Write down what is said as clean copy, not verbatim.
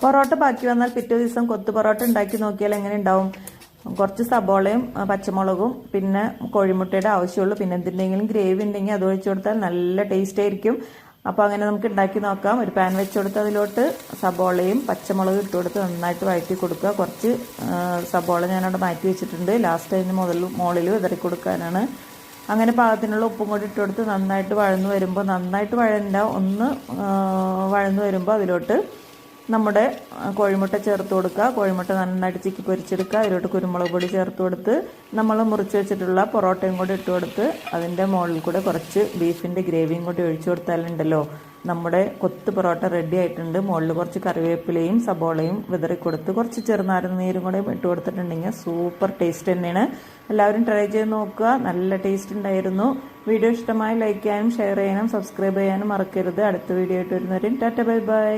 പൊറോട്ട ബാക്കി വന്നാൽ പിറ്റേ ദിവസം കൊത്തു പൊറോട്ട ഉണ്ടാക്കി നോക്കിയാൽ എങ്ങനെ ഉണ്ടാവും? കുറച്ച് സബോളയും പച്ചമുളകും പിന്നെ കോഴിമുട്ടയുടെ ആവശ്യമുള്ളൂ. പിന്നെ എന്തിൻ്റെങ്കിലും ഗ്രേവി ഉണ്ടെങ്കിൽ അത് ഒഴിച്ചു കൊടുത്താൽ നല്ല ടേസ്റ്റ് ആയിരിക്കും. അപ്പോൾ അങ്ങനെ നമുക്ക് ഉണ്ടാക്കി നോക്കാം. ഒരു പാൻ വെച്ച് കൊടുത്ത് അതിലോട്ട് സബോളയും പച്ചമുളകും ഇട്ട് കൊടുത്ത് നന്നായിട്ട് വഴറ്റി കൊടുക്കുക. കുറച്ച് സബോള ഞാനവിടെ മാറ്റി വെച്ചിട്ടുണ്ട്. ലാസ്റ്റ് അതിന് മുകളിൽ വിതറി കൊടുക്കാനാണ്. അങ്ങനെ പാകത്തിനുള്ള ഉപ്പും കൂടി ഇട്ട് കൊടുത്ത് നന്നായിട്ട് വഴന്നു വരുമ്പോൾ, നന്നായിട്ട് വഴണ്ട ഒന്ന് വഴന്നു വരുമ്പോൾ അതിലോട്ട് നമ്മുടെ കോഴിമുട്ട ചേർത്ത് കൊടുക്കുക. കോഴിമുട്ട നന്നായിട്ട് ചിക്കി പൊരിച്ചെടുക്കുക. അതിലോട്ട് കുരുമുളക് പൊടി ചേർത്ത് കൊടുത്ത് നമ്മൾ മുറിച്ച് വെച്ചിട്ടുള്ള പൊറോട്ടയും കൂടി ഇട്ട് കൊടുത്ത് അതിൻ്റെ മുകളിൽ കൂടെ കുറച്ച് ബീഫിൻ്റെ ഗ്രേവിയും കൂടി ഒഴിച്ചു കൊടുത്താലുണ്ടല്ലോ നമ്മുടെ കൊത്ത് പൊറോട്ട റെഡി ആയിട്ടുണ്ട്. മുകളിൽ കുറച്ച് കറിവേപ്പിലയും സബോളയും വിതറി കൊടുത്ത് കുറച്ച് ചെറുനാരങ്ങ കൂടെ ഇട്ട് കൊടുത്തിട്ടുണ്ടെങ്കിൽ സൂപ്പർ ടേസ്റ്റ് തന്നെയാണ്. എല്ലാവരും ട്രൈ ചെയ്ത് നോക്കുക. നല്ല ടേസ്റ്റ് ഉണ്ടായിരുന്നു. വീഡിയോ ഇഷ്ടമായി ലൈക്ക് ചെയ്യാനും ഷെയർ ചെയ്യാനും സബ്സ്ക്രൈബ് ചെയ്യാനും മറക്കരുത്. അടുത്ത വീഡിയോ ആയിട്ട് വരുന്നവരും ടാറ്റ ബൈ ബൈ.